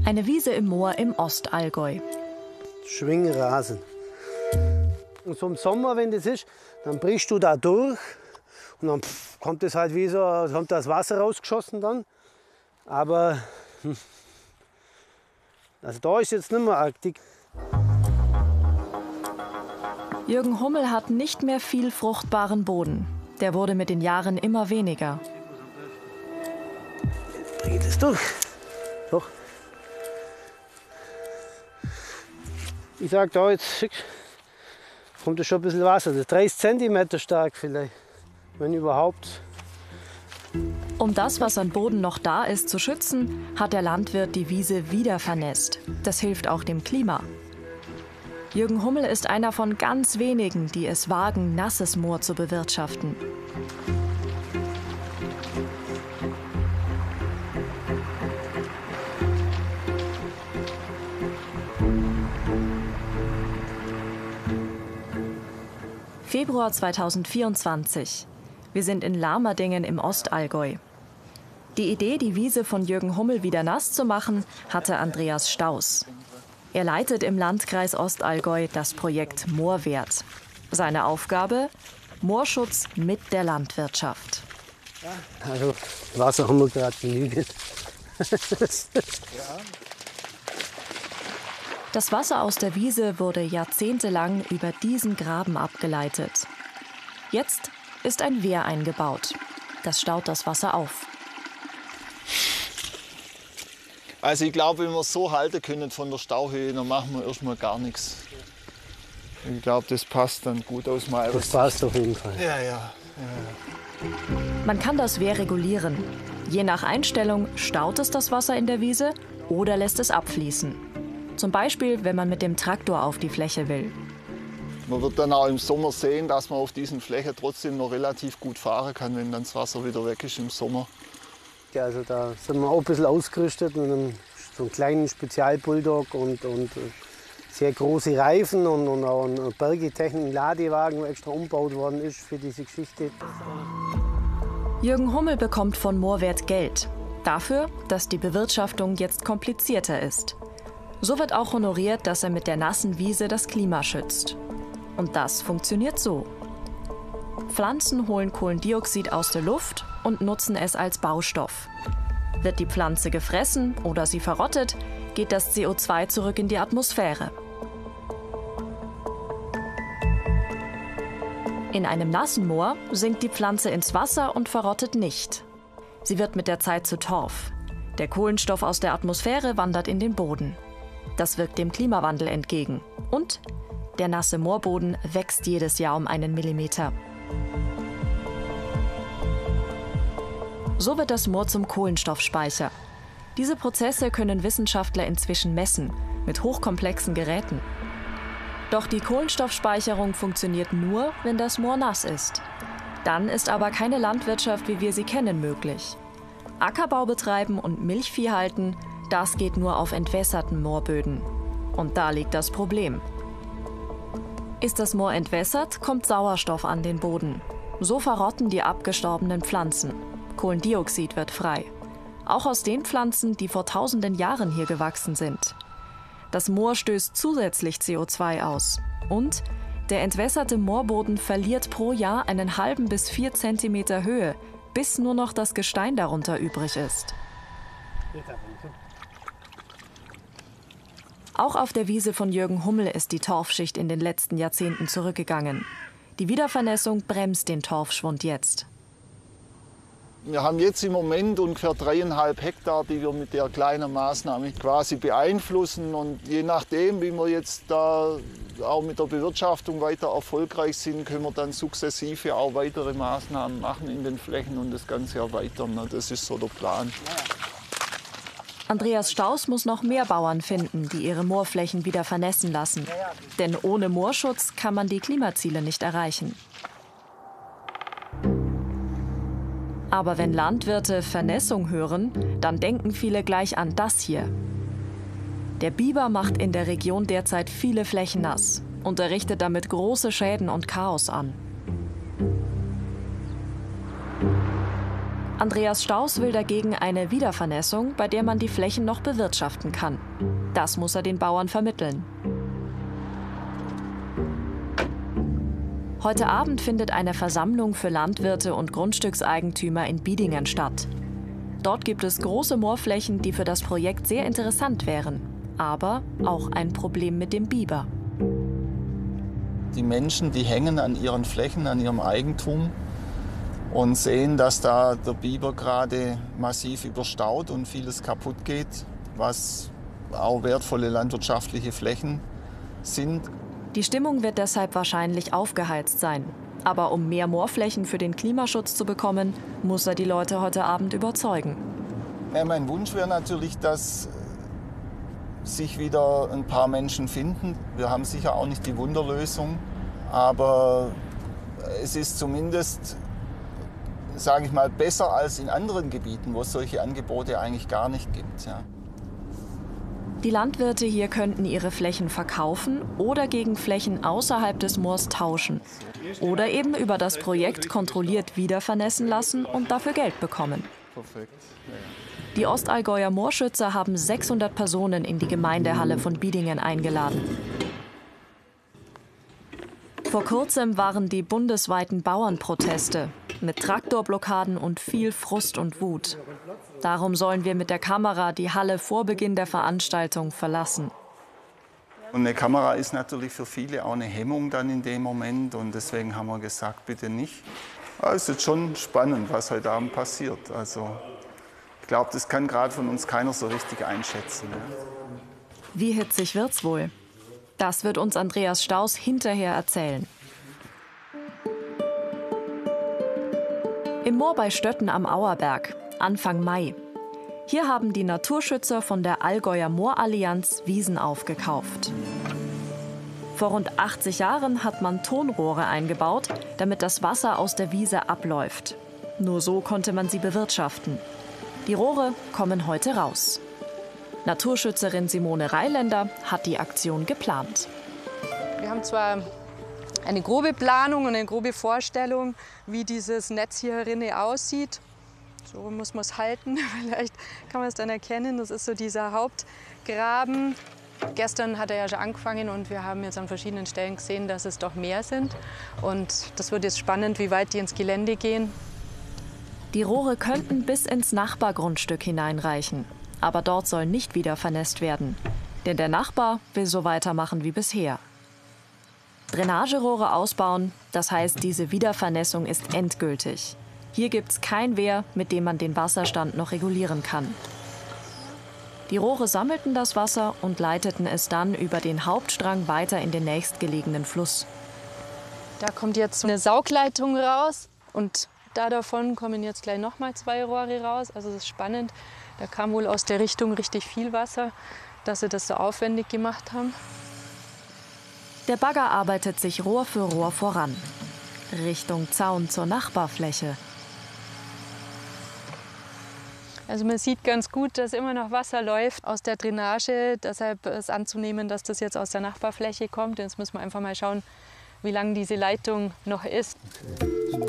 Eine Wiese im Moor im Ostallgäu. Schwingrasen. Und so im Sommer, wenn das ist, dann brichst du da durch und dann kommt das halt wie so, kommt das Wasser rausgeschossen dann. Aber also da ist jetzt nicht mehr Arktik. Jürgen Hummel hat nicht mehr viel fruchtbaren Boden. Der wurde mit den Jahren immer weniger. Bring ich das durch. Doch. Ich sag da jetzt, kommt da schon ein bisschen Wasser. Das ist 30 cm stark vielleicht, wenn überhaupt. Um das, was an Boden noch da ist, zu schützen, hat der Landwirt die Wiese wieder vernässt. Das hilft auch dem Klima. Jürgen Hummel ist einer von ganz wenigen, die es wagen, nasses Moor zu bewirtschaften. Februar 2024. Wir sind in Lamerdingen im Ostallgäu. Die Idee, die Wiese von Jürgen Hummel wieder nass zu machen, hatte Andreas Staus. Er leitet im Landkreis Ostallgäu das Projekt Moorwert. Seine Aufgabe? Moorschutz mit der Landwirtschaft. Also Wasser haben wir gerade genügend. Das Wasser aus der Wiese wurde jahrzehntelang über diesen Graben abgeleitet. Jetzt ist ein Wehr eingebaut. Das staut das Wasser auf. Also ich glaube, wenn wir es so halten können von der Stauhöhe, dann machen wir erstmal gar nichts. Ich glaube, das passt dann gut aus meiner Sicht. Das passt auf jeden Fall. Ja. Man kann das Wehr regulieren. Je nach Einstellung staut es das Wasser in der Wiese oder lässt es abfließen. Zum Beispiel, wenn man mit dem Traktor auf die Fläche will. Man wird dann auch im Sommer sehen, dass man auf diesen Flächen trotzdem noch relativ gut fahren kann, wenn dann das Wasser wieder weg ist im Sommer. Ja, also da sind wir auch ein bisschen ausgerüstet mit so einem kleinen Spezialbulldog und sehr große Reifen und auch ein Bergetechnik, Ladewagen, der extra umgebaut worden ist für diese Geschichte. Jürgen Hummel bekommt von Moorwert Geld. Dafür, dass die Bewirtschaftung jetzt komplizierter ist. So wird auch honoriert, dass er mit der nassen Wiese das Klima schützt. Und das funktioniert so. Pflanzen holen Kohlendioxid aus der Luft und nutzen es als Baustoff. Wird die Pflanze gefressen oder sie verrottet, geht das CO2 zurück in die Atmosphäre. In einem nassen Moor sinkt die Pflanze ins Wasser und verrottet nicht. Sie wird mit der Zeit zu Torf. Der Kohlenstoff aus der Atmosphäre wandert in den Boden. Das wirkt dem Klimawandel entgegen. Und der nasse Moorboden wächst jedes Jahr um 1 Millimeter. So wird das Moor zum Kohlenstoffspeicher. Diese Prozesse können Wissenschaftler inzwischen messen, mit hochkomplexen Geräten. Doch die Kohlenstoffspeicherung funktioniert nur, wenn das Moor nass ist. Dann ist aber keine Landwirtschaft, wie wir sie kennen, möglich. Ackerbau betreiben und Milchvieh halten, das geht nur auf entwässerten Moorböden. Und da liegt das Problem. Ist das Moor entwässert, kommt Sauerstoff an den Boden. So verrotten die abgestorbenen Pflanzen. Kohlendioxid wird frei. Auch aus den Pflanzen, die vor tausenden Jahren hier gewachsen sind. Das Moor stößt zusätzlich CO2 aus. Und der entwässerte Moorboden verliert pro Jahr einen halben bis 4 Zentimeter Höhe, bis nur noch das Gestein darunter übrig ist. Auch auf der Wiese von Jürgen Hummel ist die Torfschicht in den letzten Jahrzehnten zurückgegangen. Die Wiedervernässung bremst den Torfschwund jetzt. Wir haben jetzt im Moment ungefähr 3,5 Hektar, die wir mit der kleinen Maßnahme quasi beeinflussen. Und je nachdem, wie wir jetzt da auch mit der Bewirtschaftung weiter erfolgreich sind, können wir dann sukzessive auch weitere Maßnahmen machen in den Flächen und das Ganze erweitern. Das ist so der Plan. Andreas Staus muss noch mehr Bauern finden, die ihre Moorflächen wieder vernässen lassen. Denn ohne Moorschutz kann man die Klimaziele nicht erreichen. Aber wenn Landwirte Vernässung hören, dann denken viele gleich an das hier. Der Biber macht in der Region derzeit viele Flächen nass und er richtet damit große Schäden und Chaos an. Andreas Staus will dagegen eine Wiedervernässung, bei der man die Flächen noch bewirtschaften kann. Das muss er den Bauern vermitteln. Heute Abend findet eine Versammlung für Landwirte und Grundstückseigentümer in Biedingen statt. Dort gibt es große Moorflächen, die für das Projekt sehr interessant wären. Aber auch ein Problem mit dem Biber. Die Menschen, die hängen an ihren Flächen, an ihrem Eigentum und sehen, dass da der Biber gerade massiv überstaut und vieles kaputt geht, was auch wertvolle landwirtschaftliche Flächen sind. Die Stimmung wird deshalb wahrscheinlich aufgeheizt sein. Aber um mehr Moorflächen für den Klimaschutz zu bekommen, muss er die Leute heute Abend überzeugen. Ja, mein Wunsch wäre natürlich, dass sich wieder ein paar Menschen finden. Wir haben sicher auch nicht die Wunderlösung, aber es ist zumindest, sage ich mal, besser als in anderen Gebieten, wo es solche Angebote eigentlich gar nicht gibt. Ja. Die Landwirte hier könnten ihre Flächen verkaufen oder gegen Flächen außerhalb des Moors tauschen. Oder eben über das Projekt kontrolliert wiedervernässen lassen und dafür Geld bekommen. Die Ostallgäuer Moorschützer haben 600 Personen in die Gemeindehalle von Biedingen eingeladen. Vor kurzem waren die bundesweiten Bauernproteste mit Traktorblockaden und viel Frust und Wut. Darum sollen wir mit der Kamera die Halle vor Beginn der Veranstaltung verlassen. Und eine Kamera ist natürlich für viele auch eine Hemmung dann in dem Moment. Und deswegen haben wir gesagt, bitte nicht. Aber es ist schon spannend, was heute Abend passiert. Also, ich glaube, das kann gerade von uns keiner so richtig einschätzen. Ja. Wie hitzig wird's wohl? Das wird uns Andreas Staus hinterher erzählen. Im Moor bei Stötten am Auerberg, Anfang Mai. Hier haben die Naturschützer von der Allgäuer Moorallianz Wiesen aufgekauft. Vor rund 80 Jahren hat man Tonrohre eingebaut, damit das Wasser aus der Wiese abläuft. Nur so konnte man sie bewirtschaften. Die Rohre kommen heute raus. Naturschützerin Simone Reiländer hat die Aktion geplant. Wir haben zwar eine grobe Planung und eine grobe Vorstellung, wie dieses Netz hier drinnen aussieht. So muss man es halten, vielleicht kann man es dann erkennen. Das ist so dieser Hauptgraben. Gestern hat er ja schon angefangen und wir haben jetzt an verschiedenen Stellen gesehen, dass es doch mehr sind. Und das wird jetzt spannend, wie weit die ins Gelände gehen. Die Rohre könnten bis ins Nachbargrundstück hineinreichen. Aber dort soll nicht wieder vernässt werden. Denn der Nachbar will so weitermachen wie bisher. Drainagerohre ausbauen, das heißt, diese Wiedervernässung ist endgültig. Hier gibt's kein Wehr, mit dem man den Wasserstand noch regulieren kann. Die Rohre sammelten das Wasser und leiteten es dann über den Hauptstrang weiter in den nächstgelegenen Fluss. Da kommt jetzt eine Saugleitung raus und davon kommen jetzt gleich noch mal 2 Rohre raus. Also das ist spannend. Da kam wohl aus der Richtung richtig viel Wasser, dass sie das so aufwendig gemacht haben. Der Bagger arbeitet sich Rohr für Rohr voran. Richtung Zaun zur Nachbarfläche. Also man sieht ganz gut, dass immer noch Wasser läuft aus der Drainage. Deshalb ist anzunehmen, dass das jetzt aus der Nachbarfläche kommt. Jetzt müssen wir einfach mal schauen, wie lang diese Leitung noch ist.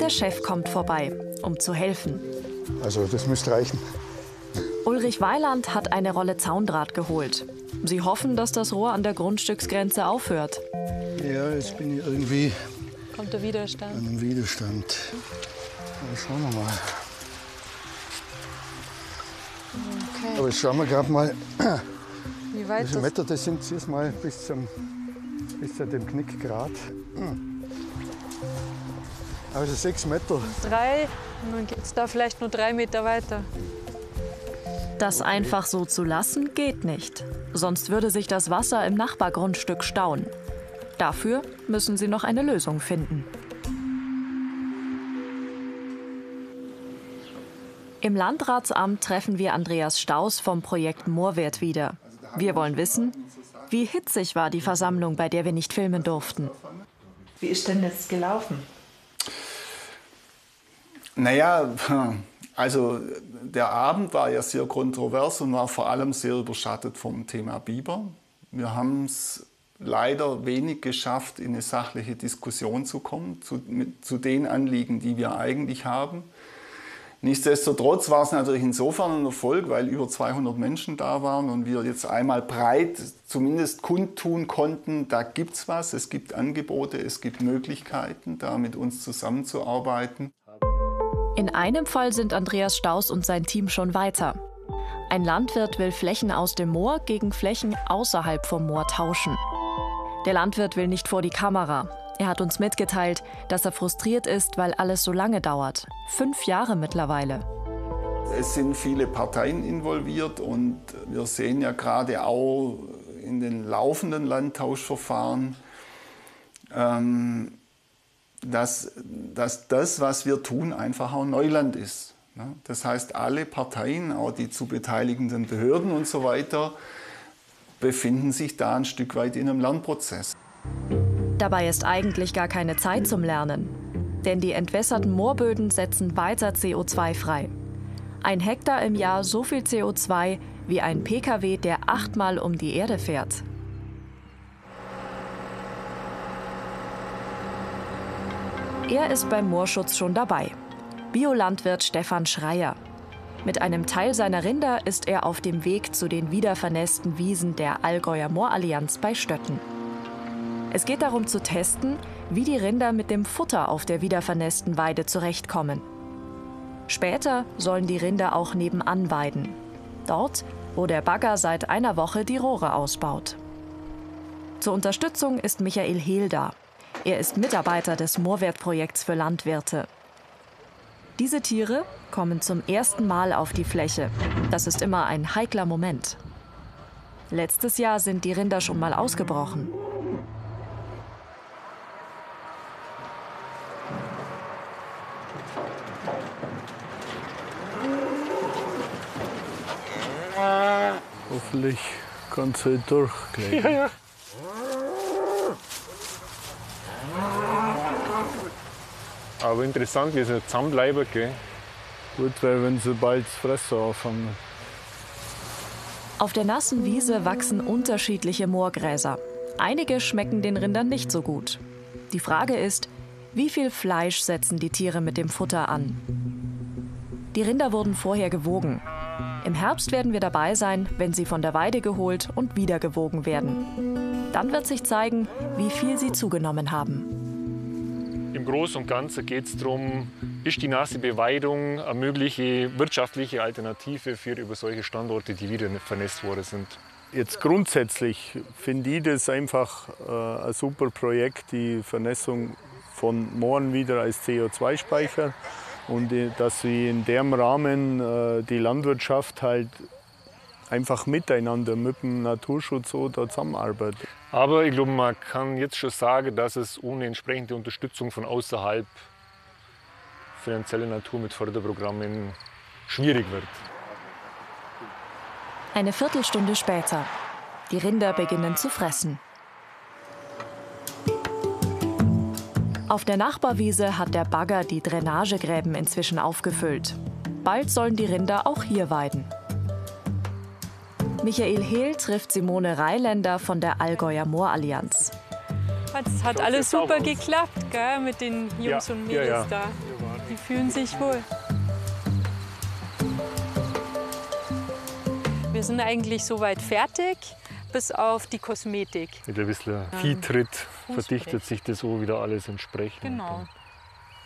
Der Chef kommt vorbei, um zu helfen. Also das müsste reichen. Ulrich Weiland hat eine Rolle Zaundraht geholt. Sie hoffen, dass das Rohr an der Grundstücksgrenze aufhört. Ja, jetzt bin ich irgendwie Kommt der Widerstand. an einem Widerstand. Aber schauen wir mal. Okay. Aber jetzt schauen wir gerade mal, Wie wie weit viele das Meter das sind. Jetzt mal bis zu dem Knickgrad. Also 6 Meter. 3 und dann geht es da vielleicht nur 3 Meter weiter. Das einfach so zu lassen, geht nicht. Sonst würde sich das Wasser im Nachbargrundstück stauen. Dafür müssen sie noch eine Lösung finden. Im Landratsamt treffen wir Andreas Staus vom Projekt Moorwert wieder. Wir wollen wissen, wie hitzig war die Versammlung, bei der wir nicht filmen durften. Wie ist denn jetzt gelaufen? Naja, also der Abend war ja sehr kontrovers und war vor allem sehr überschattet vom Thema Biber. Wir haben es leider wenig geschafft, in eine sachliche Diskussion zu kommen, zu den Anliegen, die wir eigentlich haben. Nichtsdestotrotz war es natürlich insofern ein Erfolg, weil über 200 Menschen da waren und wir jetzt einmal breit zumindest kundtun konnten, da gibt es was, es gibt Angebote, es gibt Möglichkeiten, da mit uns zusammenzuarbeiten. In einem Fall sind Andreas Staus und sein Team schon weiter. Ein Landwirt will Flächen aus dem Moor gegen Flächen außerhalb vom Moor tauschen. Der Landwirt will nicht vor die Kamera. Er hat uns mitgeteilt, dass er frustriert ist, weil alles so lange dauert. 5 Jahre mittlerweile. Es sind viele Parteien involviert und wir sehen ja gerade auch in den laufenden Landtauschverfahren, dass das, was wir tun, einfach auch Neuland ist. Das heißt, alle Parteien, auch die zu beteiligenden Behörden und so weiter, befinden sich da ein Stück weit in einem Lernprozess. Dabei ist eigentlich gar keine Zeit zum Lernen. Denn die entwässerten Moorböden setzen weiter CO2 frei. 1 Hektar im Jahr so viel CO2 wie ein Pkw, der 8-mal um die Erde fährt. Er ist beim Moorschutz schon dabei. Biolandwirt Stefan Schreier. Mit einem Teil seiner Rinder ist er auf dem Weg zu den wiedervernässten Wiesen der Allgäuer Moorallianz bei Stötten. Es geht darum zu testen, wie die Rinder mit dem Futter auf der wiedervernässten Weide zurechtkommen. Später sollen die Rinder auch nebenan weiden. Dort, wo der Bagger seit einer Woche die Rohre ausbaut. Zur Unterstützung ist Michael Hehl da. Er ist Mitarbeiter des Moorwertprojekts für Landwirte. Diese Tiere kommen zum ersten Mal auf die Fläche. Das ist immer ein heikler Moment. Letztes Jahr sind die Rinder schon mal ausgebrochen. Hoffentlich kannst du durchkriegen. Ja, ja. Aber interessant, wie sie zusammenbleiben, gell? Gut wäre, wenn sie bald das Fressen anfangen. Auf der nassen Wiese wachsen unterschiedliche Moorgräser. Einige schmecken den Rindern nicht so gut. Die Frage ist, wie viel Fleisch setzen die Tiere mit dem Futter an? Die Rinder wurden vorher gewogen. Im Herbst werden wir dabei sein, wenn sie von der Weide geholt und wieder gewogen werden. Dann wird sich zeigen, wie viel sie zugenommen haben. Im Großen und Ganzen geht es darum, ist die nasse Beweidung eine mögliche wirtschaftliche Alternative für über solche Standorte, die wieder vernässt worden sind. Jetzt grundsätzlich finde ich das einfach ein super Projekt, die Vernässung von Mooren wieder als CO2-Speicher. Und dass sie in dem Rahmen die Landwirtschaft halt einfach miteinander mit dem Naturschutz so da zusammenarbeitet. Aber ich glaube, man kann jetzt schon sagen, dass es ohne entsprechende Unterstützung von außerhalb finanzielle Natur mit Förderprogrammen schwierig wird. Eine Viertelstunde später. Die Rinder beginnen zu fressen. Auf der Nachbarwiese hat der Bagger die Drainagegräben inzwischen aufgefüllt. Bald sollen die Rinder auch hier weiden. Michael Hehl trifft Simone Reiländer von der Allgäuer Moorallianz. Es hat alles super geklappt, gell, mit den Jungs und Mädels da. Die fühlen sich wohl. Wir sind eigentlich soweit fertig, bis auf die Kosmetik. Mit ein bisschen Viehtritt verdichtet sich das so wieder alles entsprechend. Genau.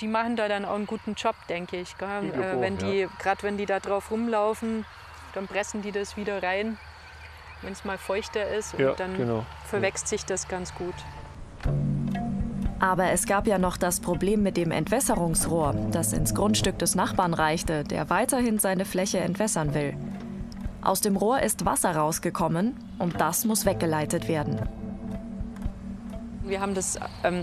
Die machen da dann auch einen guten Job, denke ich. Gell? Gerade wenn die da drauf rumlaufen, dann pressen die das wieder rein, wenn es mal feuchter ist. Und dann verwächst sich das ganz gut. Aber es gab ja noch das Problem mit dem Entwässerungsrohr, das ins Grundstück des Nachbarn reichte, der weiterhin seine Fläche entwässern will. Aus dem Rohr ist Wasser rausgekommen und das muss weggeleitet werden. Wir haben das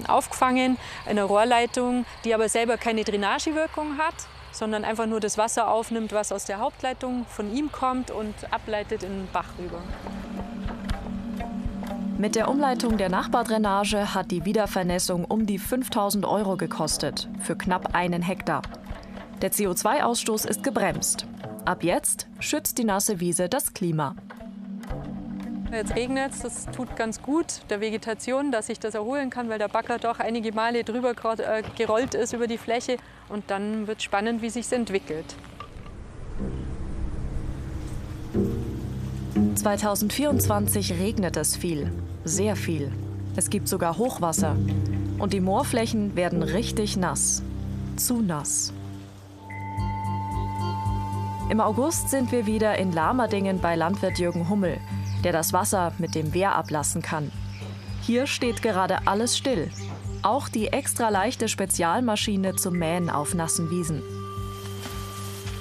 aufgefangen, eine Rohrleitung, die aber selber keine Drainagewirkung hat, sondern einfach nur das Wasser aufnimmt, was aus der Hauptleitung von ihm kommt und ableitet in den Bach rüber. Mit der Umleitung der Nachbardrainage hat die Wiedervernässung um die 5.000 € gekostet, für knapp 1 Hektar. Der CO2-Ausstoß ist gebremst. Ab jetzt schützt die nasse Wiese das Klima. Jetzt regnet es, das tut ganz gut der Vegetation, dass sich das erholen kann, weil der Bagger doch einige Male drüber gerollt ist über die Fläche. Und dann wird spannend, wie sich es entwickelt. 2024 regnet es viel, sehr viel. Es gibt sogar Hochwasser. Und die Moorflächen werden richtig nass. Zu nass. Im August sind wir wieder in Lamerdingen bei Landwirt Jürgen Hummel, der das Wasser mit dem Wehr ablassen kann. Hier steht gerade alles still. Auch die extra leichte Spezialmaschine zum Mähen auf nassen Wiesen.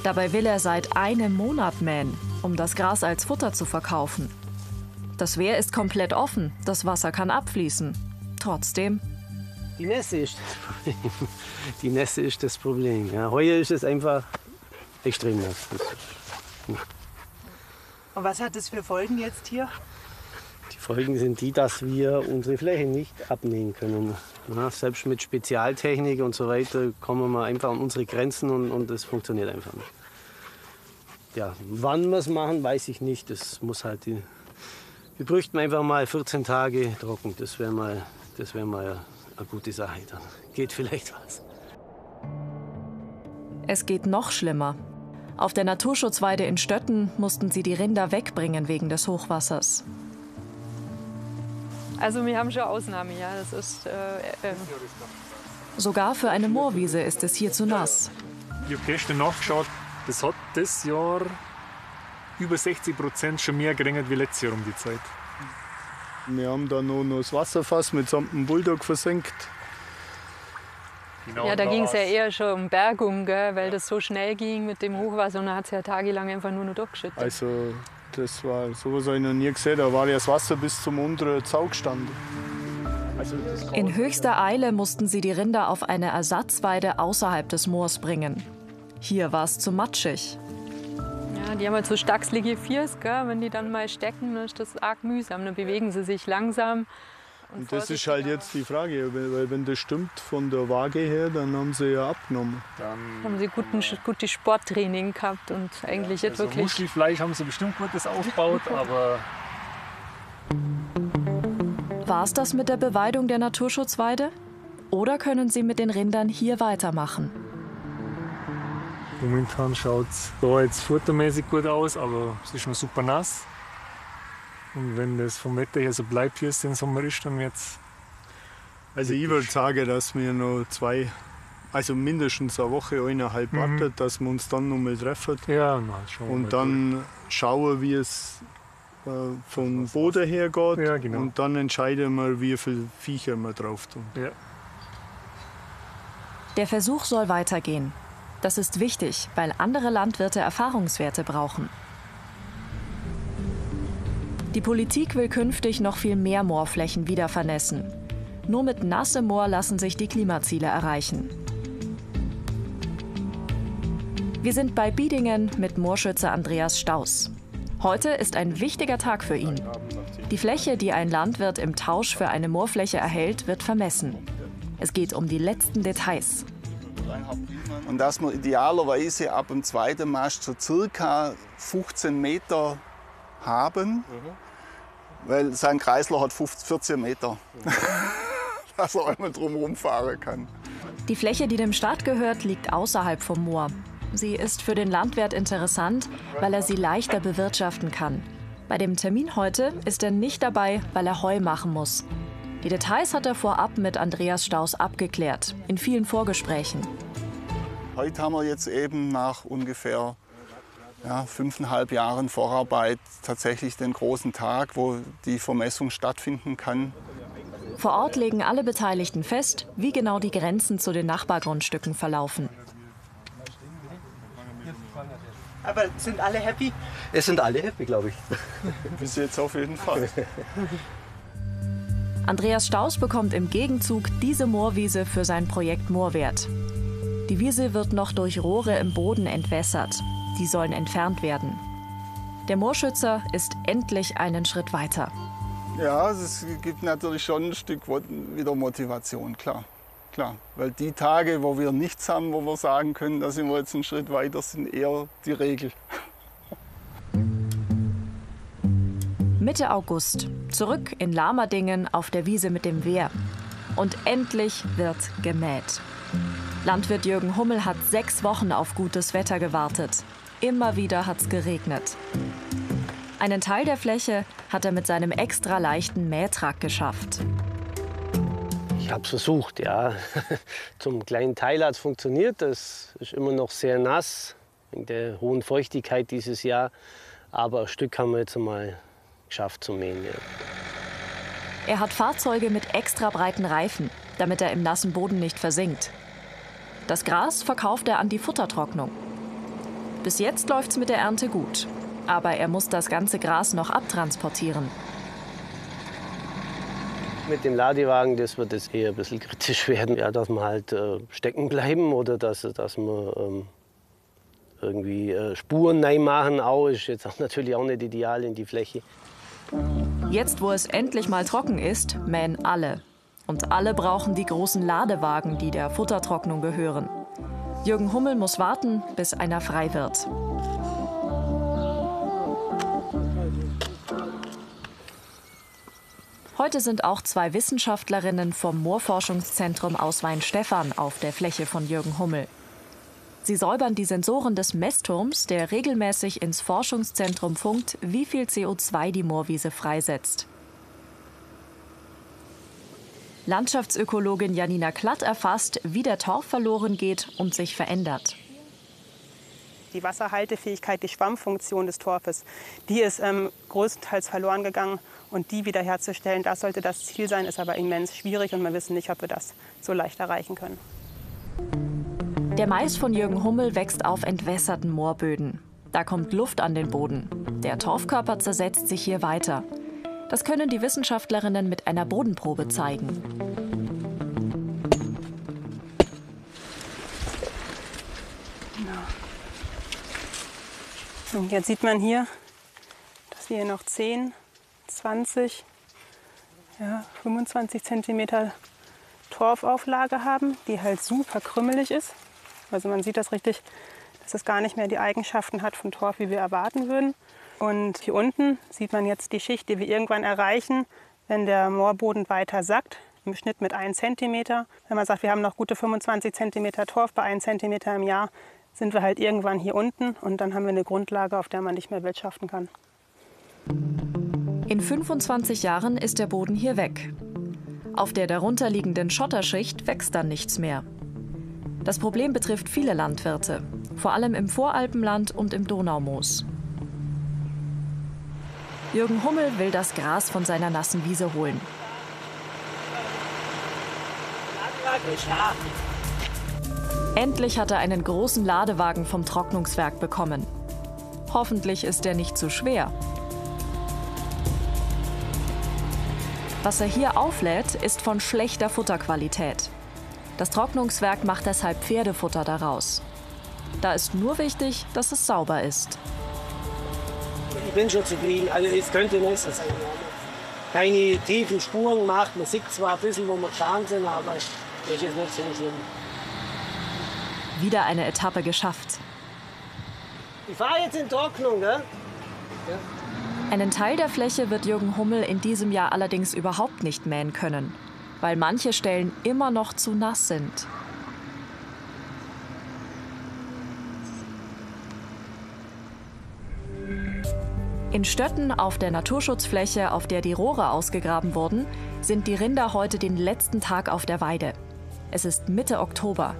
Dabei will er seit einem Monat mähen, um das Gras als Futter zu verkaufen. Das Wehr ist komplett offen, das Wasser kann abfließen. Trotzdem. Die Nässe ist das Problem. Die Nässe ist das Problem. Ja, heuer ist es einfach extrem nass. Und was hat das für Folgen jetzt hier? Die Folgen sind die, dass wir unsere Fläche nicht abmähen können. Ja, selbst mit Spezialtechnik und so weiter kommen wir einfach an unsere Grenzen und das funktioniert einfach nicht. Ja, wann wir es machen, weiß ich nicht. Das muss halt wir bräuchten einfach mal 14 Tage trocken. Das wäre mal eine gute Sache. Dann geht vielleicht was. Es geht noch schlimmer. Auf der Naturschutzweide in Stötten mussten sie die Rinder wegbringen wegen des Hochwassers. Also wir haben schon Ausnahmen, ja. Das ist, Sogar für eine Moorwiese ist es hier zu nass. Ich habe gestern nachgeschaut, das hat das Jahr über 60% schon mehr geregnet wie letztes Jahr um die Zeit. Wir haben da noch das Wasserfass mitsamt dem Bulldog versenkt. Genau, ja, da ging es ja eher schon um Bergung, gell, weil das so schnell ging mit dem Hochwasser und dann hat es ja tagelang einfach nur noch durchgeschüttet. Also das war sowas habe ich noch nie gesehen. Da war ja das Wasser bis zum unteren Zaun gestanden. Also, in höchster Eile mussten sie die Rinder auf eine Ersatzweide außerhalb des Moors bringen. Hier war es zu matschig. Ja, die haben halt so stachselige Viers, gell? Wenn die dann mal stecken, dann ist das arg mühsam. Dann bewegen sie sich langsam. Und das ist halt jetzt die Frage, weil wenn das stimmt von der Waage her, dann haben sie ja abgenommen. Dann haben sie gutes Sporttraining gehabt und eigentlich jetzt also wirklich... Muskelfleisch haben sie bestimmt gutes aufgebaut, aber... War es das mit der Beweidung der Naturschutzweide? Oder können sie mit den Rindern hier weitermachen? Momentan schaut es da jetzt futtermäßig gut aus, aber es ist noch super nass. Und wenn das vom Wetter her so bleibt, wie es den Sommer ist, dann wird es... Also ich würde sagen, dass wir noch mindestens eine Woche, 1,5 warten, dass wir uns dann noch mal treffen. Ja, schon. Und dann schauen, wie es vom Boden her geht. Ja, genau. Und dann entscheiden wir, wie viele Viecher wir drauf tun. Ja. Der Versuch soll weitergehen. Das ist wichtig, weil andere Landwirte Erfahrungswerte brauchen. Die Politik will künftig noch viel mehr Moorflächen wieder vernässen. Nur mit nassem Moor lassen sich die Klimaziele erreichen. Wir sind bei Biedingen mit Moorschützer Andreas Staus. Heute ist ein wichtiger Tag für ihn. Die Fläche, die ein Landwirt im Tausch für eine Moorfläche erhält, wird vermessen. Es geht um die letzten Details. Und dass wir idealerweise ab dem zweiten Mast so circa 15 Meter haben, weil sein Kreisler hat 14 Meter, dass er einmal drumherum fahren kann. Die Fläche, die dem Staat gehört, liegt außerhalb vom Moor. Sie ist für den Landwirt interessant, weil er sie leichter bewirtschaften kann. Bei dem Termin heute ist er nicht dabei, weil er Heu machen muss. Die Details hat er vorab mit Andreas Staus abgeklärt, in vielen Vorgesprächen. Heute haben wir jetzt eben nach ungefähr 5,5 Jahren Vorarbeit tatsächlich den großen Tag, wo die Vermessung stattfinden kann. Vor Ort legen alle Beteiligten fest, wie genau die Grenzen zu den Nachbargrundstücken verlaufen. Aber sind alle happy? Es sind alle happy, glaube ich. Bis jetzt auf jeden Fall. Andreas Staus bekommt im Gegenzug diese Moorwiese für sein Projekt Moorwert. Die Wiese wird noch durch Rohre im Boden entwässert. Die sollen entfernt werden. Der Moorschützer ist endlich einen Schritt weiter. Ja, es gibt natürlich schon ein Stück wieder Motivation, klar. Weil die Tage, wo wir nichts haben, wo wir sagen können, da sind wir jetzt einen Schritt weiter, sind eher die Regel. Mitte August, zurück in Lamerdingen auf der Wiese mit dem Wehr. Und endlich wird gemäht. Landwirt Jürgen Hummel hat 6 Wochen auf gutes Wetter gewartet. Immer wieder hat's geregnet. Einen Teil der Fläche hat er mit seinem extra leichten Mähtrakt geschafft. Ich habe es versucht, ja. Zum kleinen Teil hat es funktioniert. Es ist immer noch sehr nass, wegen der hohen Feuchtigkeit dieses Jahr. Aber ein Stück haben wir jetzt einmal geschafft zu mähen. Ja. Er hat Fahrzeuge mit extra breiten Reifen, damit er im nassen Boden nicht versinkt. Das Gras verkauft er an die Futtertrocknung. Bis jetzt läuft's mit der Ernte gut. Aber er muss das ganze Gras noch abtransportieren. Mit dem Ladewagen, das wird jetzt eher ein bisschen kritisch werden, ja, dass wir halt stecken bleiben oder dass wir irgendwie Spuren reinmachen. Auch ist jetzt auch natürlich auch nicht ideal in die Fläche. Jetzt, wo es endlich mal trocken ist, mähen alle. Und alle brauchen die großen Ladewagen, die der Futtertrocknung gehören. Jürgen Hummel muss warten, bis einer frei wird. Heute sind auch 2 Wissenschaftlerinnen vom Moorforschungszentrum aus Weinstephan auf der Fläche von Jürgen Hummel. Sie säubern die Sensoren des Messturms, der regelmäßig ins Forschungszentrum funkt, wie viel CO2 die Moorwiese freisetzt. Landschaftsökologin Janina Klatt erfasst, wie der Torf verloren geht und sich verändert. Die Wasserhaltefähigkeit, die Schwammfunktion des Torfes, die ist größtenteils verloren gegangen. Und die wiederherzustellen, das sollte das Ziel sein, ist aber immens schwierig und wir wissen nicht, ob wir das so leicht erreichen können. Der Mais von Jürgen Hummel wächst auf entwässerten Moorböden. Da kommt Luft an den Boden. Der Torfkörper zersetzt sich hier weiter. Das können die Wissenschaftlerinnen mit einer Bodenprobe zeigen. Und jetzt sieht man hier, dass wir hier noch 10, 20, 25 cm Torfauflage haben, die halt super krümelig ist. Also man sieht das richtig, dass es gar nicht mehr die Eigenschaften hat von Torf, wie wir erwarten würden. Und hier unten sieht man jetzt die Schicht, die wir irgendwann erreichen, wenn der Moorboden weiter sackt, im Schnitt mit 1 cm. Wenn man sagt, wir haben noch gute 25 cm Torf bei 1 cm im Jahr, sind wir halt irgendwann hier unten und dann haben wir eine Grundlage, auf der man nicht mehr wirtschaften kann. In 25 Jahren ist der Boden hier weg. Auf der darunterliegenden Schotterschicht wächst dann nichts mehr. Das Problem betrifft viele Landwirte, vor allem im Voralpenland und im Donaumoos. Jürgen Hummel will das Gras von seiner nassen Wiese holen. Endlich hat er einen großen Ladewagen vom Trocknungswerk bekommen. Hoffentlich ist er nicht zu schwer. Was er hier auflädt, ist von schlechter Futterqualität. Das Trocknungswerk macht deshalb Pferdefutter daraus. Da ist nur wichtig, dass es sauber ist. Ich bin schon zufrieden. Also es könnte besser sein. Keine tiefen Spuren gemacht. Man sieht zwar ein bisschen, wo wir gefahren sind, aber das ist nicht so schlimm. Wieder eine Etappe geschafft. Ich fahre jetzt in Trocknung, gell? Ja. Einen Teil der Fläche wird Jürgen Hummel in diesem Jahr allerdings überhaupt nicht mähen können, weil manche Stellen immer noch zu nass sind. In Stötten auf der Naturschutzfläche, auf der die Rohre ausgegraben wurden, sind die Rinder heute den letzten Tag auf der Weide. Es ist Mitte Oktober.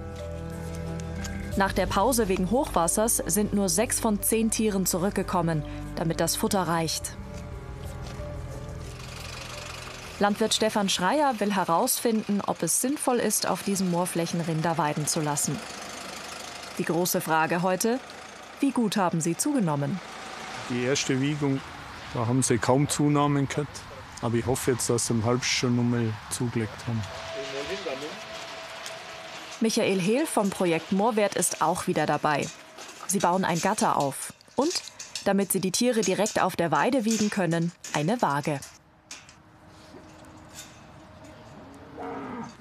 Nach der Pause wegen Hochwassers sind nur 6 von 10 Tieren zurückgekommen, damit das Futter reicht. Landwirt Stefan Schreier will herausfinden, ob es sinnvoll ist, auf diesen Moorflächen Rinder weiden zu lassen. Die große Frage heute: Wie gut haben sie zugenommen? Die erste Wiegung, da haben sie kaum Zunahmen gehabt. Aber ich hoffe jetzt, dass sie im Herbst schon nochmal zugelegt haben. Michael Hehl vom Projekt Moorwert ist auch wieder dabei. Sie bauen ein Gatter auf. Und, damit sie die Tiere direkt auf der Weide wiegen können, eine Waage.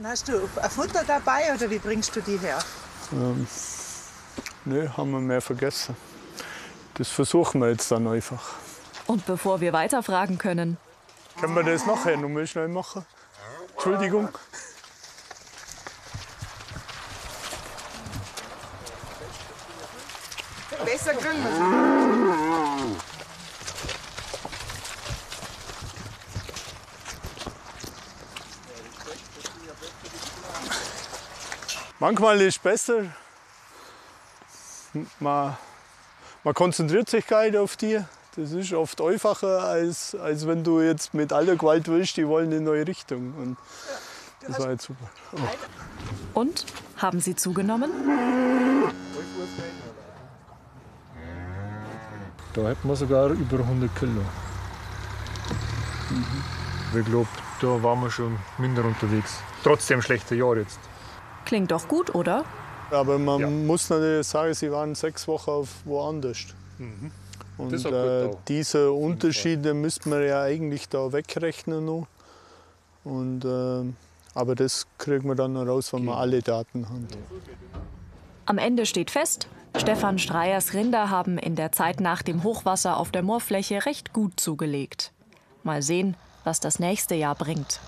Hast du ein Futter dabei oder wie bringst du die her? Nö, haben wir mehr vergessen. Das versuchen wir jetzt dann einfach. Und bevor wir weiterfragen können, können wir das nachher noch mal schnell machen? Entschuldigung. Besser kriegen wir es. Manchmal ist es besser, man konzentriert sich gar nicht auf die. Das ist oft einfacher, als wenn du jetzt mit aller Gewalt willst, die wollen in eine neue Richtung. Und das war jetzt super. Oh. Und? Haben sie zugenommen? Da hätten wir sogar über 100 Kilo. Ich glaube, da waren wir schon minder unterwegs. Trotzdem schlechter Jahr jetzt. Klingt doch gut, oder? Aber man muss natürlich sagen, sie waren 6 Wochen woanders. Und diese Unterschiede müsste man ja eigentlich da wegrechnen noch. Und, aber das kriegen wir dann noch raus, wenn wir alle Daten haben. Am Ende steht fest, Stefan Streyers Rinder haben in der Zeit nach dem Hochwasser auf der Moorfläche recht gut zugelegt. Mal sehen, was das nächste Jahr bringt.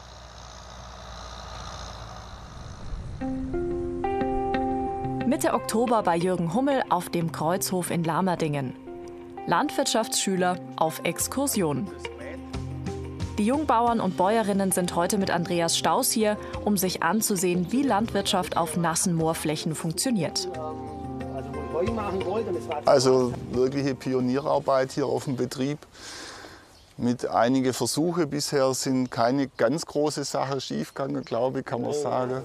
Mitte Oktober bei Jürgen Hummel auf dem Kreuzhof in Lamerdingen. Landwirtschaftsschüler auf Exkursion. Die Jungbauern und Bäuerinnen sind heute mit Andreas Staus hier, um sich anzusehen, wie Landwirtschaft auf nassen Moorflächen funktioniert. Also wirkliche Pionierarbeit hier auf dem Betrieb. Mit einigen Versuchen bisher sind keine ganz große Sachen schiefgegangen, glaube ich, kann man sagen.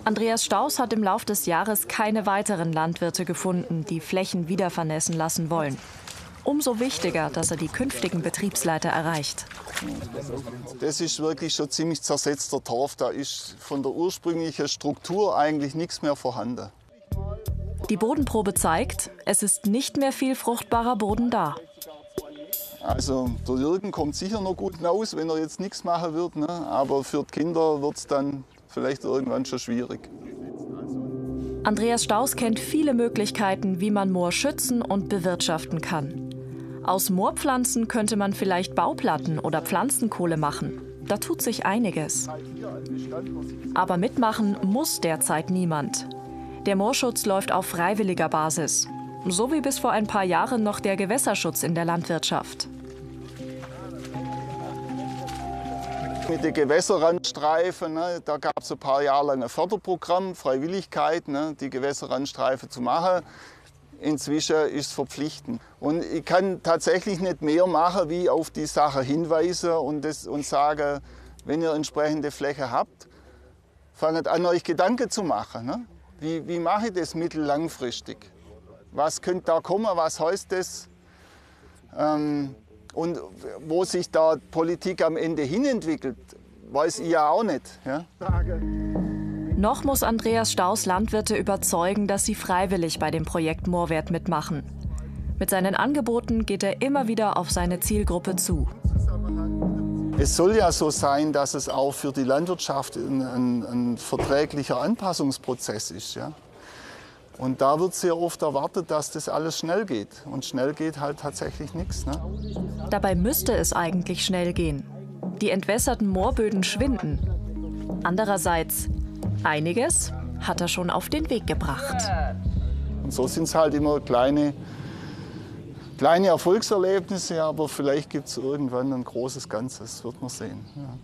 Andreas Staus hat im Lauf des Jahres keine weiteren Landwirte gefunden, die Flächen wieder vernässen lassen wollen. Umso wichtiger, dass er die künftigen Betriebsleiter erreicht. Das ist wirklich schon ziemlich zersetzter Torf. Da ist von der ursprünglichen Struktur eigentlich nichts mehr vorhanden. Die Bodenprobe zeigt, es ist nicht mehr viel fruchtbarer Boden da. Also der Jürgen kommt sicher noch gut hinaus, wenn er jetzt nichts machen wird. Ne? Aber für die Kinder wird es dann vielleicht irgendwann schon schwierig. Andreas Staus kennt viele Möglichkeiten, wie man Moor schützen und bewirtschaften kann. Aus Moorpflanzen könnte man vielleicht Bauplatten oder Pflanzenkohle machen. Da tut sich einiges. Aber mitmachen muss derzeit niemand. Der Moorschutz läuft auf freiwilliger Basis. So wie bis vor ein paar Jahren noch der Gewässerschutz in der Landwirtschaft. Mit den Gewässerrandstreifen, ne, da gab es ein paar Jahre lang ein Förderprogramm, Freiwilligkeit, ne, die Gewässerrandstreifen zu machen. Inzwischen ist es verpflichtend. Und ich kann tatsächlich nicht mehr machen, wie auf die Sache hinweisen und sagen, wenn ihr entsprechende Fläche habt, fangt an, euch Gedanken zu machen. Ne? Wie mache ich das mittellangfristig? Was könnte da kommen, was heißt das? Und wo sich da Politik am Ende hinentwickelt, weiß ich ja auch nicht. Ja? Noch muss Andreas Staus Landwirte überzeugen, dass sie freiwillig bei dem Projekt Moorwert mitmachen. Mit seinen Angeboten geht er immer wieder auf seine Zielgruppe zu. Es soll ja so sein, dass es auch für die Landwirtschaft ein verträglicher Anpassungsprozess ist. Ja? Und da wird sehr oft erwartet, dass das alles schnell geht. Und schnell geht halt tatsächlich nichts. Ne? Dabei müsste es eigentlich schnell gehen. Die entwässerten Moorböden schwinden. Andererseits, einiges hat er schon auf den Weg gebracht. Und so sind es halt immer kleine Erfolgserlebnisse, aber vielleicht gibt es irgendwann ein großes Ganzes, wird man sehen. Ja.